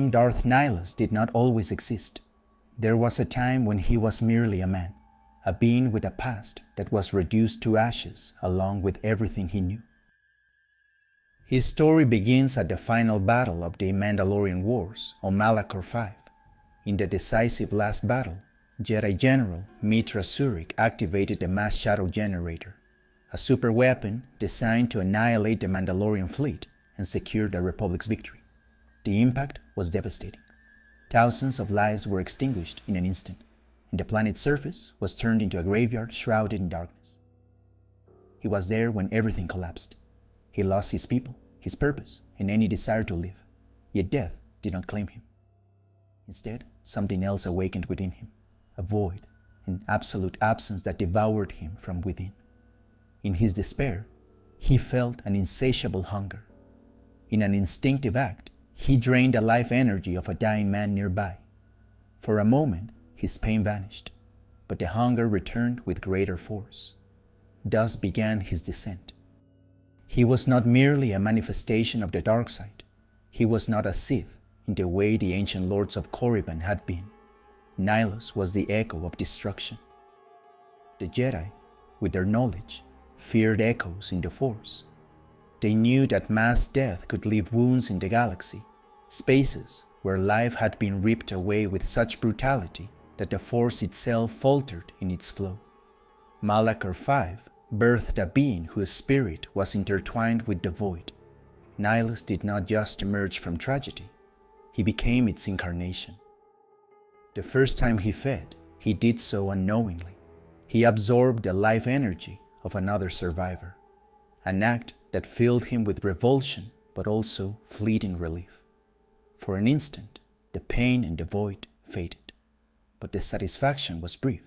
young Darth Nihilus did not always exist. There was a time when he was merely a man, a being with a past that was reduced to ashes along with everything he knew. His story begins at the final battle of the Mandalorian Wars on Malachor V. In the decisive last battle, Jedi General Mitra Surik activated the Mass Shadow Generator, a super weapon designed to annihilate the Mandalorian fleet and secure the Republic's victory. The impact was devastating. Thousands of lives were extinguished in an instant, and the planet's surface was turned into a graveyard shrouded in darkness. He was there when everything collapsed. He lost his people, his purpose, and any desire to live. Yet death did not claim him. Instead, something else awakened within him, a void, an absolute absence that devoured him from within. In his despair, he felt an insatiable hunger. In an instinctive act, he drained the life energy of a dying man nearby. For a moment, his pain vanished, but the hunger returned with greater force. Thus began his descent. He was not merely a manifestation of the dark side. He was not a Sith in the way the ancient lords of Korriban had been. Nihilus was the echo of destruction. The Jedi, with their knowledge, feared echoes in the Force. They knew that mass death could leave wounds in the galaxy, spaces where life had been ripped away with such brutality that the Force itself faltered in its flow. Malachor V birthed a being whose spirit was intertwined with the void. Nihilus did not just emerge from tragedy, he became its incarnation. The first time he fed, he did so unknowingly. He absorbed the life energy of another survivor, an act that filled him with revulsion but also fleeting relief. For an instant, the pain and the void faded, but the satisfaction was brief,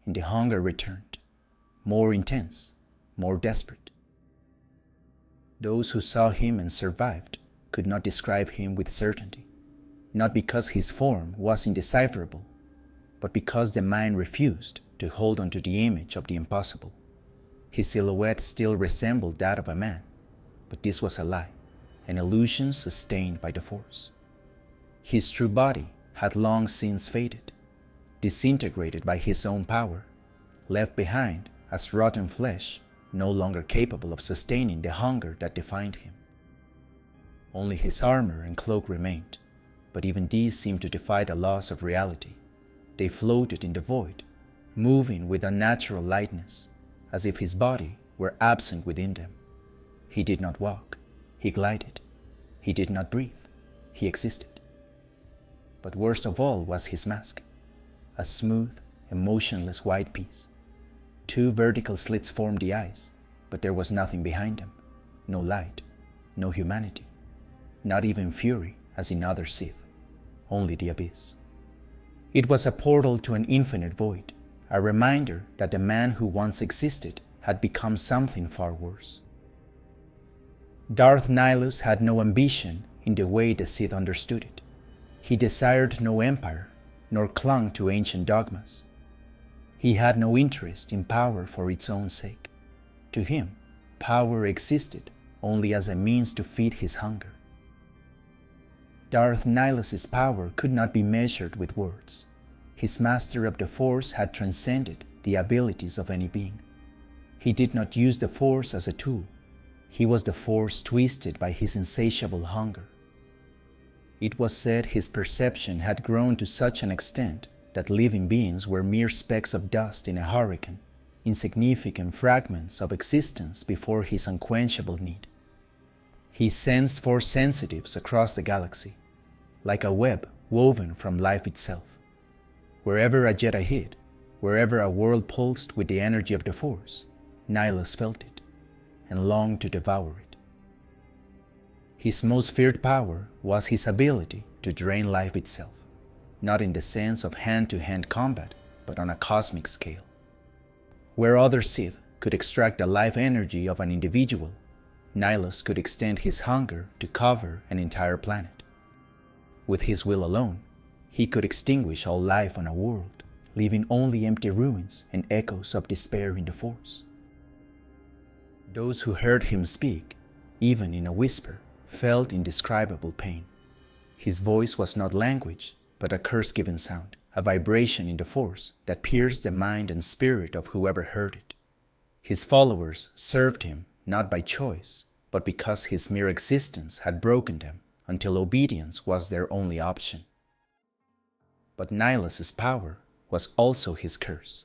and the hunger returned, more intense, more desperate. Those who saw him and survived could not describe him with certainty, not because his form was indecipherable, but because the mind refused to hold on to the image of the impossible. His silhouette still resembled that of a man, but this was a lie, an illusion sustained by the Force. His true body had long since faded, disintegrated by his own power, left behind as rotten flesh, no longer capable of sustaining the hunger that defined him. Only his armor and cloak remained, but even these seemed to defy the laws of reality. They floated in the void, moving with unnatural lightness, as if his body were absent within them. He did not walk, he glided. He did not breathe, he existed. But worst of all was his mask, a smooth, emotionless white piece. 2 vertical slits formed the eyes, but there was nothing behind them, no light, no humanity, not even fury as in other Sith, only the abyss. It was a portal to an infinite void, a reminder that the man who once existed had become something far worse. Darth Nihilus had no ambition in the way the Sith understood it. He desired no empire, nor clung to ancient dogmas. He had no interest in power for its own sake. To him, power existed only as a means to feed his hunger. Darth Nihilus's power could not be measured with words. His master of the Force had transcended the abilities of any being. He did not use the Force as a tool. He was the Force twisted by his insatiable hunger. It was said his perception had grown to such an extent that living beings were mere specks of dust in a hurricane, insignificant fragments of existence before his unquenchable need. He sensed Force sensitives across the galaxy, like a web woven from life itself. Wherever a Jedi hid, wherever a world pulsed with the energy of the Force, Nihilus felt it and longed to devour it. His most feared power was his ability to drain life itself, not in the sense of hand-to-hand combat, but on a cosmic scale. Where other Sith could extract the life energy of an individual, Nihilus could extend his hunger to cover an entire planet. With his will alone, he could extinguish all life on a world, leaving only empty ruins and echoes of despair in the Force. Those who heard him speak, even in a whisper, felt indescribable pain. His voice was not language, but a curse-given sound, a vibration in the force that pierced the mind and spirit of whoever heard it. His followers served him not by choice, but because his mere existence had broken them until obedience was their only option. But Nihilus's power was also his curse.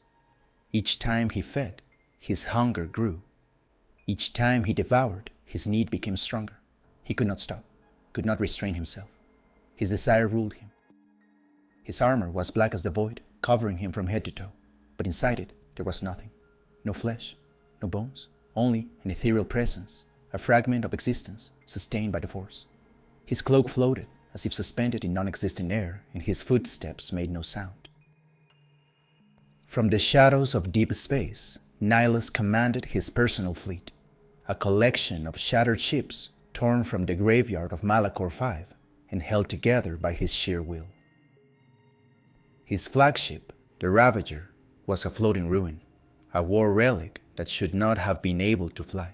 Each time he fed, his hunger grew. Each time he devoured, his need became stronger. He could not stop, could not restrain himself. His desire ruled him. His armor was black as the void, covering him from head to toe, but inside it there was nothing. No flesh, no bones, only an ethereal presence, a fragment of existence sustained by the force. His cloak floated as if suspended in non-existent air, and his footsteps made no sound. From the shadows of deep space, Nihilus commanded his personal fleet, a collection of shattered ships torn from the graveyard of Malachor V and held together by his sheer will. His flagship, the Ravager, was a floating ruin, a war relic that should not have been able to fly.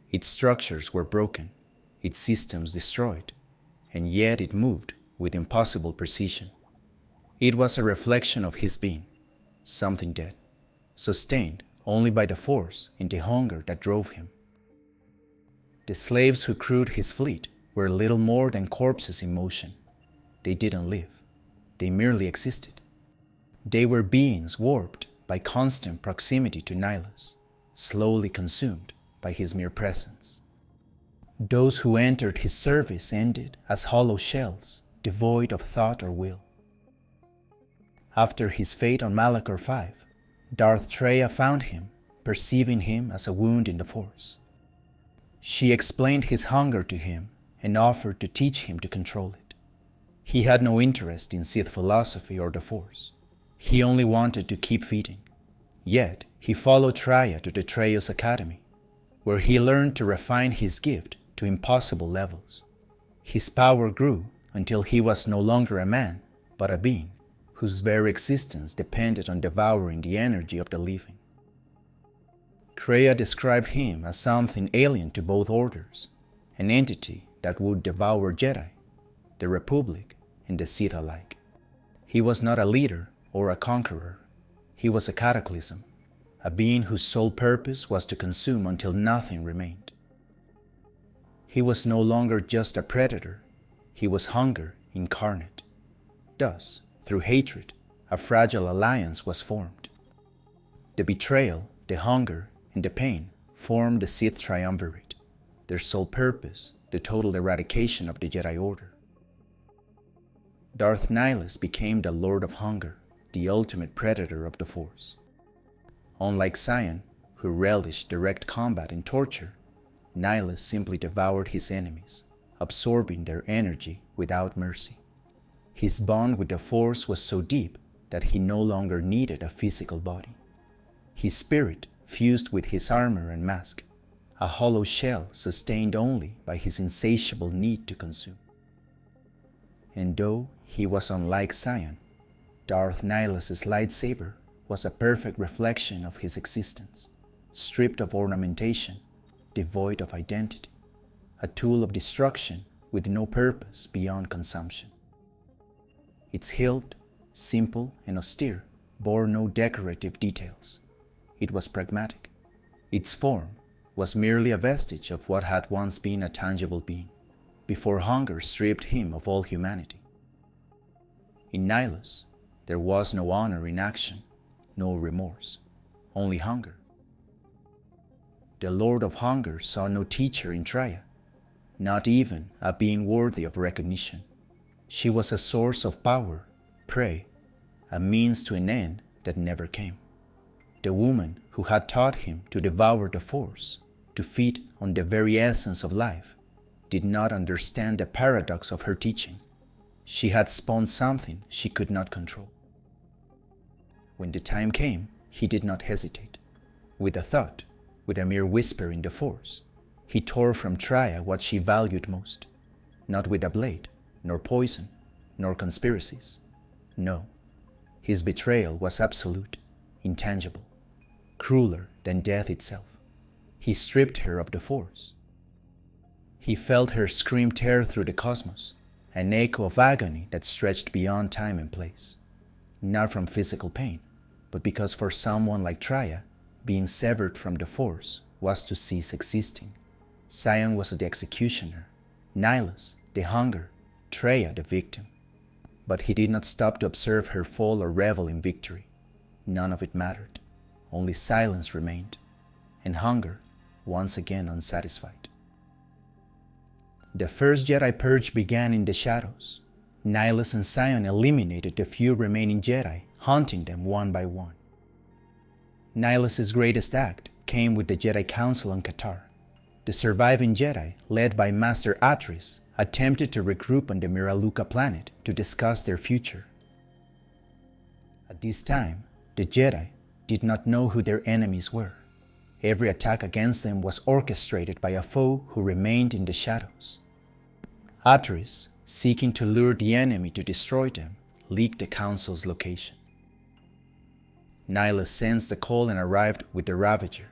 Its structures were broken, its systems destroyed, and yet it moved with impossible precision. It was a reflection of his being, something dead, sustained only by the force and the hunger that drove him. The slaves who crewed his fleet were little more than corpses in motion. They didn't live, they merely existed. They were beings warped by constant proximity to Nihilus, slowly consumed by his mere presence. Those who entered his service ended as hollow shells, devoid of thought or will. After his fate on Malachor V, Darth Treya found him, perceiving him as a wound in the Force. She explained his hunger to him and offered to teach him to control it. He had no interest in Sith philosophy or the Force. He only wanted to keep feeding. Yet, he followed Treya to the Treyos Academy, where he learned to refine his gift to impossible levels. His power grew until he was no longer a man, but a being, whose very existence depended on devouring the energy of the living. Treya described him as something alien to both orders, an entity that would devour Jedi, the Republic, and the Sith alike. He was not a leader or a conqueror. He was a cataclysm, a being whose sole purpose was to consume until nothing remained. He was no longer just a predator. He was hunger incarnate. Thus, through hatred, a fragile alliance was formed. The betrayal, the hunger, and the pain formed the Sith triumvirate, their sole purpose the total eradication of the Jedi Order. Darth Nihilus became the Lord of Hunger, the ultimate predator of the Force. Unlike Sion, who relished direct combat and torture, Nihilus simply devoured his enemies, absorbing their energy without mercy. His bond with the Force was so deep that he no longer needed a physical body. His spirit fused with his armor and mask, a hollow shell sustained only by his insatiable need to consume. And though he was unlike Sion, Darth Nihilus's lightsaber was a perfect reflection of his existence, stripped of ornamentation, devoid of identity, a tool of destruction with no purpose beyond consumption. Its hilt, simple and austere, bore no decorative details. It was pragmatic. Its form was merely a vestige of what had once been a tangible being, before hunger stripped him of all humanity. In Nihilus, there was no honor in action, no remorse, only hunger. The Lord of Hunger saw no teacher in Treya, not even a being worthy of recognition. She was a source of power, prey, a means to an end that never came. The woman who had taught him to devour the Force, to feed on the very essence of life, did not understand the paradox of her teaching. She had spawned something she could not control. When the time came, he did not hesitate. With a thought, with a mere whisper in the Force, he tore from Treya what she valued most, not with a blade, nor poison, nor conspiracies. No, his betrayal was absolute, intangible, crueler than death itself. He stripped her of the Force. He felt her scream tear through the cosmos, an echo of agony that stretched beyond time and place, not from physical pain, but because for someone like Traya, being severed from the Force was to cease existing. Sion was the executioner, Nihilus the hunger, Traya the victim. But he did not stop to observe her fall or revel in victory. None of it mattered. Only silence remained, and hunger, once again unsatisfied. The first Jedi Purge began in the shadows. Nihilus and Sion eliminated the few remaining Jedi, hunting them one by one. Nihilus's greatest act came with the Jedi Council on Katar. The surviving Jedi, led by Master Atris, attempted to regroup on the Miraluka planet to discuss their future. At this time, the Jedi did not know who their enemies were. Every attack against them was orchestrated by a foe who remained in the shadows. Atris, seeking to lure the enemy to destroy them, leaked the Council's location. Nihilus sensed the call and arrived with the Ravager.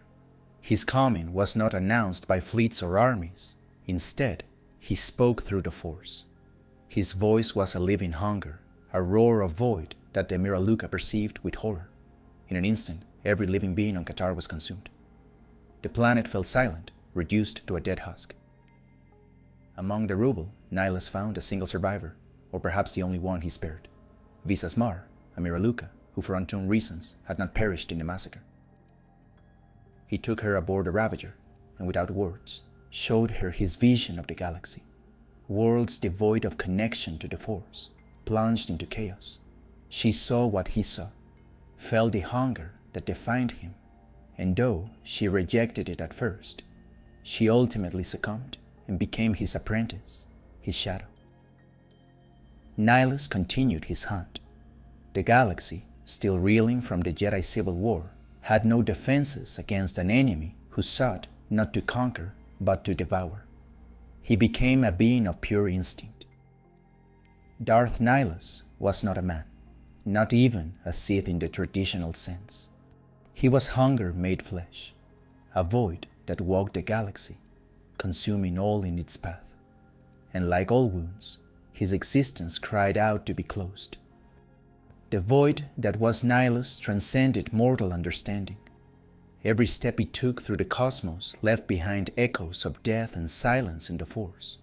His coming was not announced by fleets or armies. Instead, he spoke through the Force. His voice was a living hunger, a roar of void that the Miraluka perceived with horror. In an instant, every living being on Katar was consumed. The planet fell silent, reduced to a dead husk. Among the rubble, Nihilus found a single survivor, or perhaps the only one he spared. Visas Mar, a Miraluka, who for unknown reasons had not perished in the massacre. He took her aboard the Ravager, and without words, showed her his vision of the galaxy. Worlds devoid of connection to the Force, plunged into chaos. She saw what he saw, felt the hunger that defined him, and though she rejected it at first, she ultimately succumbed and became his apprentice, his shadow. Nihilus continued his hunt. The galaxy, still reeling from the Jedi Civil War, had no defenses against an enemy who sought not to conquer but to devour. He became a being of pure instinct. Darth Nihilus was not a man, not even a Sith in the traditional sense. He was hunger made flesh, a void that walked the galaxy, consuming all in its path. And like all wounds, his existence cried out to be closed. The void that was Nihilus transcended mortal understanding. Every step he took through the cosmos left behind echoes of death and silence in the Force.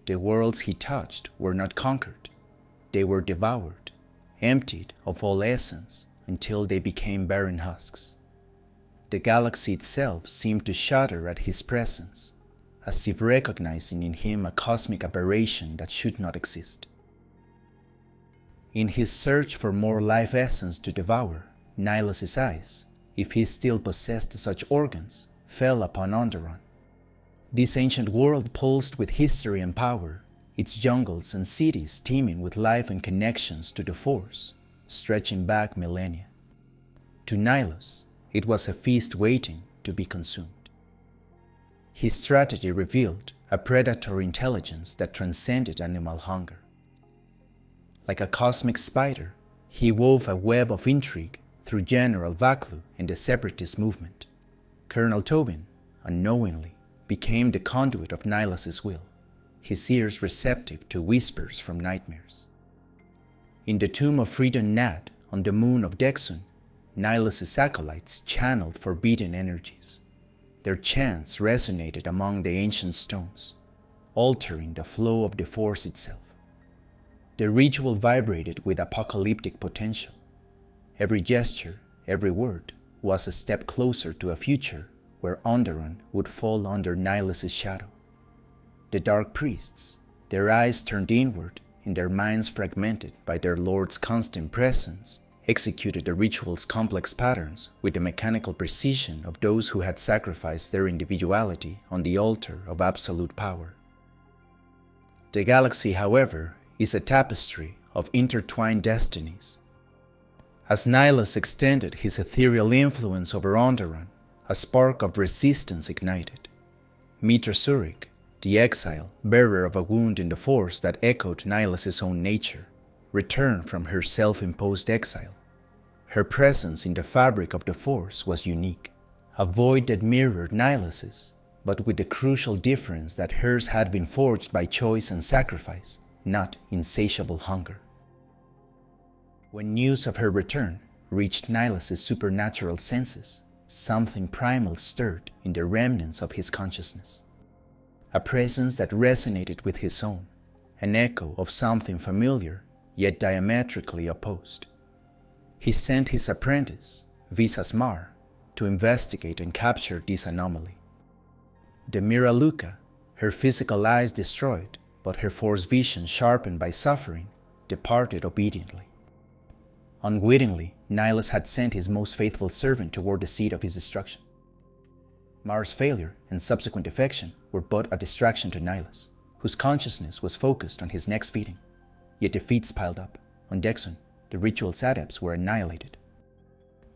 The worlds he touched were not conquered. They were devoured, emptied of all essence until they became barren husks. The galaxy itself seemed to shudder at his presence, as if recognizing in him a cosmic aberration that should not exist. In his search for more life essence to devour, Nihilus's eyes, if he still possessed such organs, fell upon Onderon. This ancient world pulsed with history and power, its jungles and cities teeming with life and connections to the Force, stretching back millennia. To Nihilus, it was a feast waiting to be consumed. His strategy revealed a predatory intelligence that transcended animal hunger. Like a cosmic spider, he wove a web of intrigue through General Vaklu and the separatist movement. Colonel Tobin, unknowingly, became the conduit of Nihilus's will, his ears receptive to whispers from nightmares. In the tomb of Freedom Nat on the moon of Dexun, Nihilus's acolytes channeled forbidden energies. Their chants resonated among the ancient stones, altering the flow of the Force itself. The ritual vibrated with apocalyptic potential. Every gesture, every word, was a step closer to a future where Onderon would fall under Nihilus's shadow. The Dark Priests, their eyes turned inward and their minds fragmented by their Lord's constant presence, executed the ritual's complex patterns with the mechanical precision of those who had sacrificed their individuality on the altar of absolute power. The galaxy, however, is a tapestry of intertwined destinies. As Nihilus extended his ethereal influence over Onderon, a spark of resistance ignited. Mitra Surik, the exile, bearer of a wound in the Force that echoed Nihilus's own nature, returned from her self-imposed exile. Her presence in the fabric of the Force was unique, a void that mirrored Nihilus's, but with the crucial difference that hers had been forged by choice and sacrifice, not insatiable hunger. When news of her return reached Nihilus' supernatural senses, something primal stirred in the remnants of his consciousness. A presence that resonated with his own, an echo of something familiar yet diametrically opposed. He sent his apprentice, Visas Mar, to investigate and capture this anomaly. The Mira Luca, her physical eyes destroyed, but her force vision sharpened by suffering, departed obediently. Unwittingly, Nihilus had sent his most faithful servant toward the seat of his destruction. Mar's failure and subsequent defection were but a distraction to Nihilus, whose consciousness was focused on his next feeding. Yet defeats piled up. On Dexon, the ritual's adepts were annihilated.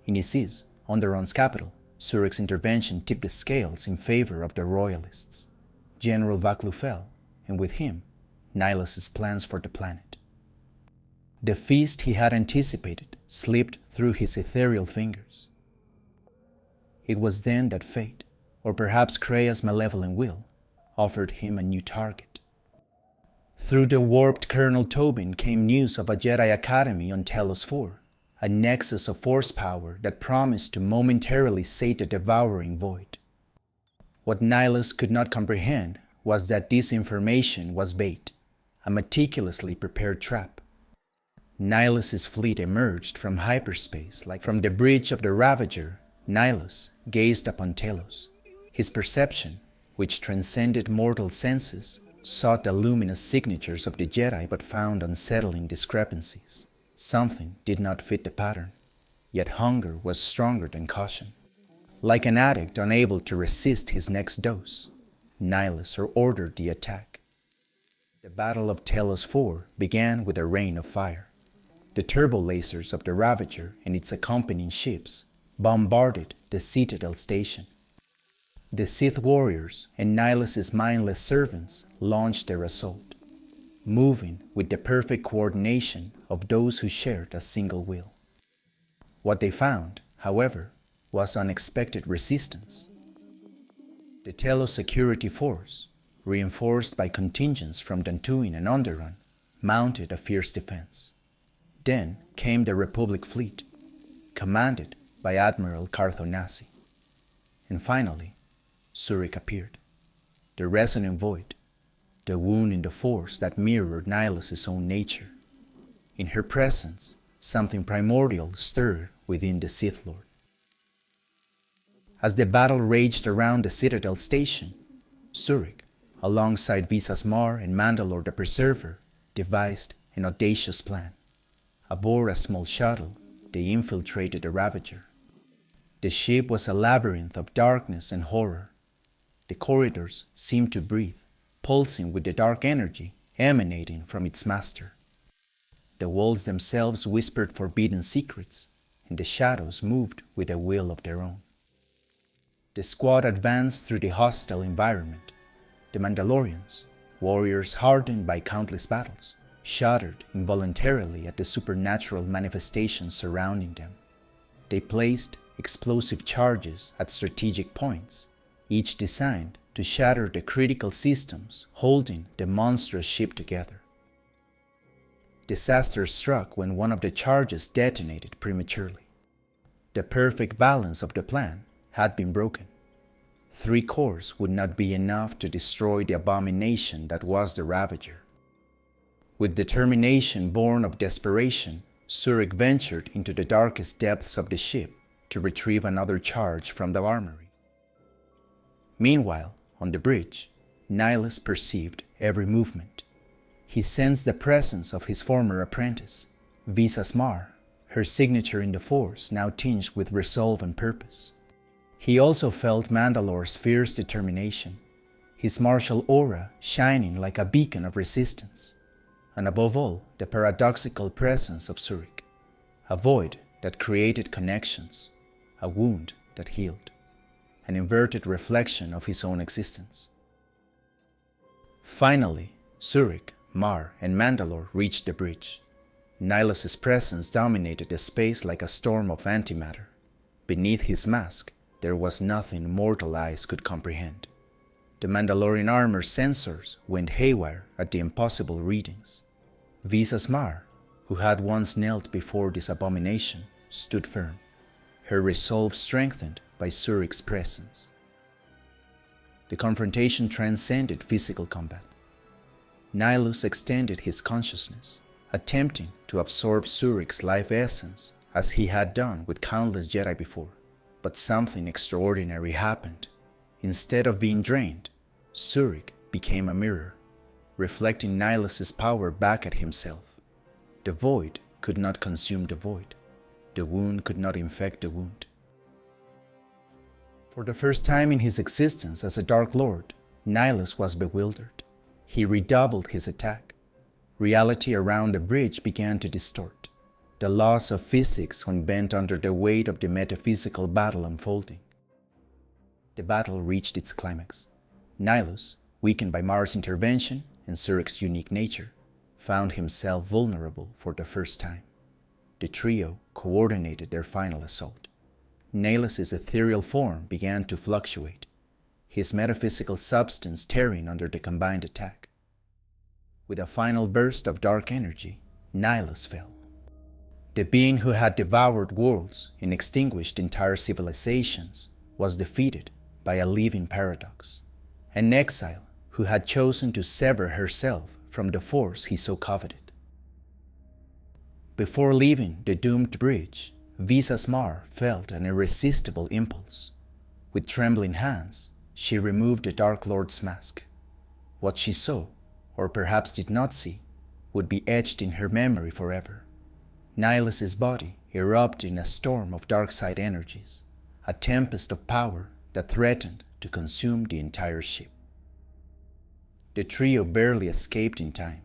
In Isis, Onderon's capital, Zurich's intervention tipped the scales in favor of the royalists. General Vaklu fell, and with him, Nihilus' plans for the planet. The feast he had anticipated slipped through his ethereal fingers. It was then that fate, or perhaps Krea's malevolent will, offered him a new target. Through the warped Colonel Tobin came news of a Jedi Academy on Telos 4, a nexus of force power that promised to momentarily sate the devouring void. What Nihilus could not comprehend was that this information was bait, a meticulously prepared trap. Nihilus' fleet emerged from hyperspace like from the bridge of the Ravager. Nihilus gazed upon Telos. His perception, which transcended mortal senses, sought the luminous signatures of the Jedi but found unsettling discrepancies. Something did not fit the pattern, yet hunger was stronger than caution. Like an addict unable to resist his next dose, Nihilus ordered the attack. The Battle of Telos 4 began with a rain of fire. The turbo lasers of the Ravager and its accompanying ships bombarded the Citadel station. The Sith warriors and Nihilus' mindless servants launched their assault, moving with the perfect coordination of those who shared a single will. What they found, however, was unexpected resistance. The Telos security force, reinforced by contingents from Dantooine and Onderon, mounted a fierce defense. Then came the Republic fleet, commanded by Admiral Carthonasi. And finally, Zurich appeared, the resonant void, the wound in the force that mirrored Nihilus' own nature. In her presence, something primordial stirred within the Sith Lord. As the battle raged around the Citadel station, Zurich, alongside Visas Mar and Mandalore the Preserver, devised an audacious plan. Aboard a small shuttle, they infiltrated the Ravager. The ship was a labyrinth of darkness and horror. The corridors seemed to breathe, pulsing with the dark energy emanating from its master. The walls themselves whispered forbidden secrets, and the shadows moved with a will of their own. The squad advanced through the hostile environment. The Mandalorians, warriors hardened by countless battles, shuddered involuntarily at the supernatural manifestations surrounding them. They placed explosive charges at strategic points, each designed to shatter the critical systems holding the monstrous ship together. Disaster struck when one of the charges detonated prematurely. The perfect balance of the plan had been broken. 3 cores would not be enough to destroy the abomination that was the Ravager. With determination born of desperation, Zurich ventured into the darkest depths of the ship to retrieve another charge from the armory. Meanwhile, on the bridge, Nihilus perceived every movement. He sensed the presence of his former apprentice, Visas Mar, her signature in the Force now tinged with resolve and purpose. He also felt Mandalore's fierce determination, his martial aura shining like a beacon of resistance, and above all, the paradoxical presence of Zurich, a void that created connections, a wound that healed, an inverted reflection of his own existence. Finally, Zurich, Mar, and Mandalore reached the bridge. Nihilus' presence dominated the space like a storm of antimatter. Beneath his mask, there was nothing mortal eyes could comprehend. The Mandalorian armor sensors went haywire at the impossible readings. Visas Mar, who had once knelt before this abomination, stood firm, her resolve strengthened by Zurich's presence. The confrontation transcended physical combat. Nihilus extended his consciousness, attempting to absorb Zurich's life essence as he had done with countless Jedi before. But something extraordinary happened. Instead of being drained, Zurich became a mirror, reflecting Nihilus's power back at himself. The void could not consume the void. The wound could not infect the wound. For the first time in his existence as a Dark Lord, Nihilus was bewildered. He redoubled his attack. Reality around the bridge began to distort, the laws of physics unbent under the weight of the metaphysical battle unfolding. The battle reached its climax. Nihilus, weakened by Mars' intervention and Zurich's unique nature, found himself vulnerable for the first time. The trio coordinated their final assault. Nihilus's ethereal form began to fluctuate, his metaphysical substance tearing under the combined attack. With a final burst of dark energy, Nihilus fell. The being who had devoured worlds and extinguished entire civilizations was defeated by a living paradox, an exile who had chosen to sever herself from the force he so coveted. Before leaving the doomed bridge, Visas Mar felt an irresistible impulse. With trembling hands, she removed the Dark Lord's mask. What she saw, or perhaps did not see, would be etched in her memory forever. Nihilus's body erupted in a storm of dark side energies, a tempest of power that threatened to consume the entire ship. The trio barely escaped in time.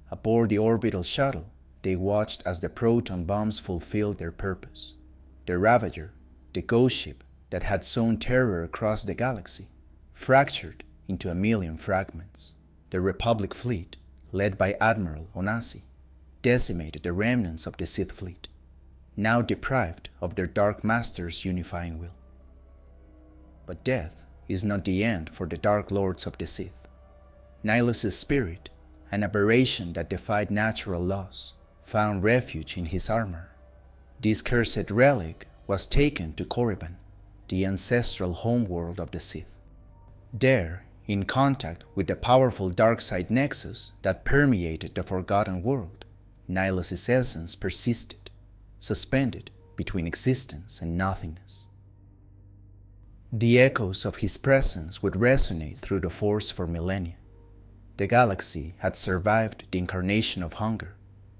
Aboard the orbital shuttle, they watched as the proton bombs fulfilled their purpose. The Ravager, the ghost ship that had sown terror across the galaxy, fractured into a million fragments. The Republic fleet, led by Admiral Onasi, decimated the remnants of the Sith fleet, now deprived of their Dark Master's unifying will. But death is not the end for the Dark Lords of the Sith. Nihilus's spirit, an aberration that defied natural laws, found refuge in his armor. This cursed relic was taken to Korriban, the ancestral homeworld of the Sith. There, in contact with the powerful dark side nexus that permeated the Forgotten World, Nihilus's essence persisted, suspended between existence and nothingness. The echoes of his presence would resonate through the Force for millennia. The galaxy had survived the incarnation of hunger,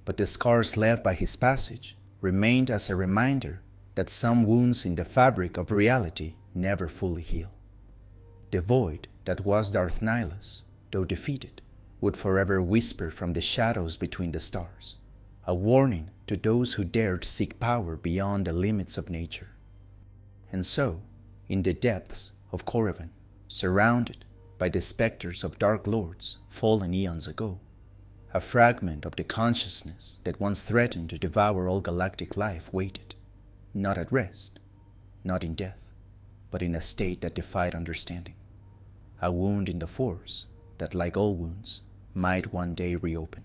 but the scars left by his passage remained as a reminder that some wounds in the fabric of reality never fully heal. The void that was Darth Nihilus, though defeated, would forever whisper from the shadows between the stars, a warning to those who dared seek power beyond the limits of nature. And so, in the depths of Korriban, surrounded by the specters of Dark Lords fallen eons ago, a fragment of the consciousness that once threatened to devour all galactic life waited, not at rest, not in death, but in a state that defied understanding, a wound in the Force that, like all wounds, might one day reopen.